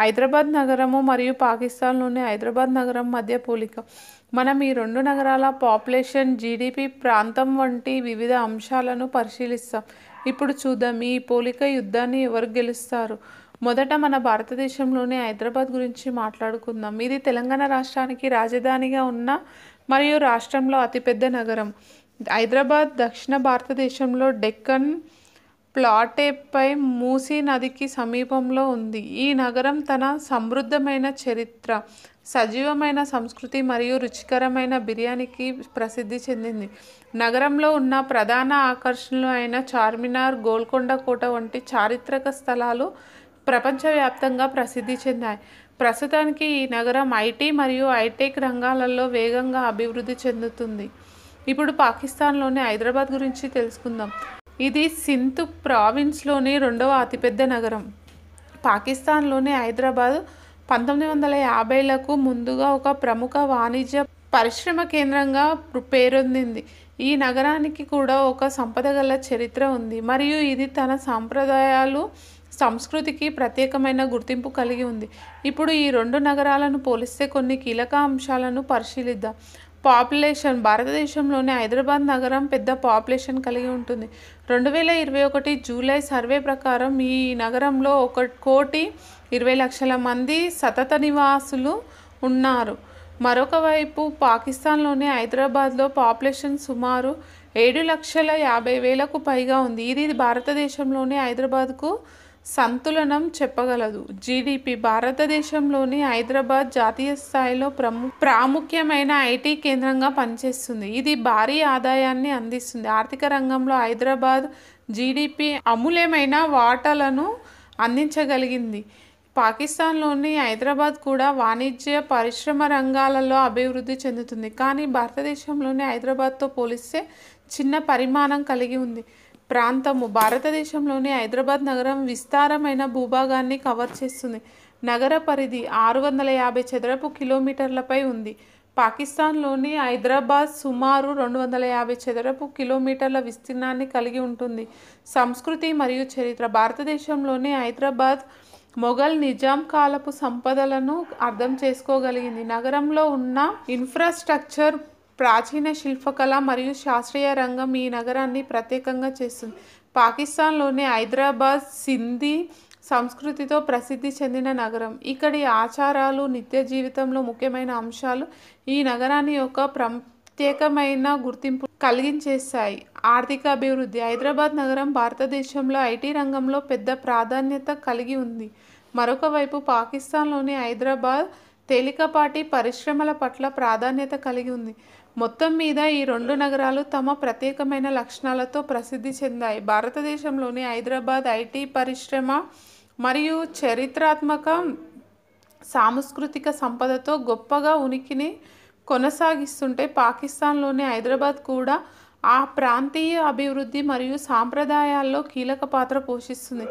హైదరాబాద్ నగరము మరియు పాకిస్తాన్లోని హైదరాబాద్ నగరం మధ్య పోలిక. మనం ఈ రెండు నగరాల పాపులేషన్, జీడిపి, ప్రాంతం వంటి వివిధ అంశాలను పరిశీలిస్తాం. ఇప్పుడు చూద్దాం, ఈ పోలిక యుద్ధాన్ని ఎవరు గెలుస్తారు. మొదట మన భారతదేశంలోని హైదరాబాద్ గురించి మాట్లాడుకుందాం. ఇది తెలంగాణ రాష్ట్రానికి రాజధానిగా ఉన్న మరియు రాష్ట్రంలో అతిపెద్ద నగరం. హైదరాబాద్ దక్షిణ భారతదేశంలో డెక్కన్ ప్లాటేపై మూసీ నదికి సమీపంలో ఉంది. ఈ నగరం తన సమృద్ధమైన చరిత్ర, సజీవమైన సంస్కృతి మరియు రుచికరమైన బిర్యానీకి ప్రసిద్ధి చెందింది. నగరంలో ఉన్న ప్రధాన ఆకర్షణలు అయిన చార్మినార్, గోల్కొండ కోట వంటి చారిత్రక స్థలాలు ప్రపంచవ్యాప్తంగా ప్రసిద్ధి చెందాయి. ప్రస్తుతానికి ఈ నగరం ఐటీ మరియు హైటెక్ రంగాలలో వేగంగా అభివృద్ధి చెందుతుంది. ఇప్పుడు పాకిస్తాన్లోని హైదరాబాద్ గురించి తెలుసుకుందాం. ఇది సింధ్ ప్రావిన్స్లోని రెండవ అతిపెద్ద నగరం. పాకిస్తాన్లోని హైదరాబాద్ 1950లకు ముందుగా ఒక ప్రముఖ వాణిజ్య పరిశ్రమ కేంద్రంగా పేరొందింది. ఈ నగరానికి కూడా ఒక సంపద గల చరిత్ర ఉంది మరియు ఇది తన సాంప్రదాయాలు, సంస్కృతికి ప్రత్యేకమైన గుర్తింపు కలిగి ఉంది. ఇప్పుడు ఈ రెండు నగరాలను పోలిస్తే కొన్ని కీలక అంశాలను పరిశీలిద్దాం. పాపులేషన్. భారతదేశంలోని హైదరాబాద్ నగరం పెద్ద పాపులేషన్ కలిగి ఉంటుంది. 2021 జూలై సర్వే ప్రకారం ఈ నగరంలో 1,20,00,000 మంది సతత నివాసులు ఉన్నారు. మరొక వైపు పాకిస్తాన్లోని హైదరాబాద్లో పాపులేషన్ సుమారు 7,50,000కు పైగా ఉంది. ఇది భారతదేశంలోని హైదరాబాద్కు సంతులనం చెప్పగలదు. జీడిపి. భారతదేశంలోని హైదరాబాద్ జాతీయ స్థాయిలో ప్రాముఖ్యమైన ఐటీ కేంద్రంగా పనిచేస్తుంది. ఇది భారీ ఆదాయాన్ని అందిస్తుంది. ఆర్థిక రంగంలో హైదరాబాద్ జీడిపి అమూల్యమైన వాటాలను అందించగలిగింది. పాకిస్తాన్లోని హైదరాబాద్ కూడా వాణిజ్య, పరిశ్రమ రంగాలలో అభివృద్ధి చెందుతుంది, కానీ భారతదేశంలోని హైదరాబాద్తో పోలిస్తే చిన్న పరిమాణం కలిగి ఉంది. ప్రాంతము. భారతదేశంలోని హైదరాబాద్ నగరం విస్తారమైన భూభాగాన్ని కవర్ చేస్తుంది. నగర పరిధి 650 చదరపు కిలోమీటర్లపై ఉంది. పాకిస్తాన్లోని హైదరాబాద్ సుమారు 250 చదరపు కిలోమీటర్ల విస్తీర్ణాన్ని కలిగి ఉంటుంది. సంస్కృతి మరియు చరిత్ర. భారతదేశంలోని హైదరాబాద్ మొఘల్, నిజాం కాలపు సంపదలను అర్థం చేసుకోగలిగింది. నగరంలో ఉన్న ఇన్ఫ్రాస్ట్రక్చర్, ప్రాచీన శిల్పకళ మరియు శాస్త్రీయ రంగం ఈ నగరాన్ని ప్రత్యేకంగా చేస్తుంది. పాకిస్తాన్లోని హైదరాబాద్ సింధీ సంస్కృతితో ప్రసిద్ధి చెందిన నగరం. ఇక్కడి ఆచారాలు, నిత్య జీవితంలో ముఖ్యమైన అంశాలు ఈ నగరాన్ని ఒక ప్రత్యేకమైన గుర్తింపు కలిగించేశాయి. ఆర్థిక అభివృద్ధి. హైదరాబాద్ నగరం భారతదేశంలో ఐటీ రంగంలో పెద్ద ప్రాధాన్యత కలిగి ఉంది. మరొక వైపు పాకిస్తాన్లోని హైదరాబాద్ తేలికపాటి పరిశ్రమల పట్ల ప్రాధాన్యత కలిగి ఉంది. మొత్తం మీద ఈ రెండు నగరాలు తమ ప్రత్యేకమైన లక్షణాలతో ప్రసిద్ధి చెందాయి. భారతదేశంలోని హైదరాబాద్ ఐటీ పరిశ్రమ మరియు చారిత్రాత్మక, సాంస్కృతిక సంపదతో గొప్పగా ఉనికిని కొనసాగిస్తుంటే, పాకిస్తాన్లోని హైదరాబాద్ కూడా ఆ ప్రాంతీయ అభివృద్ధి మరియు సాంప్రదాయాల్లో కీలక పాత్ర పోషిస్తుంది.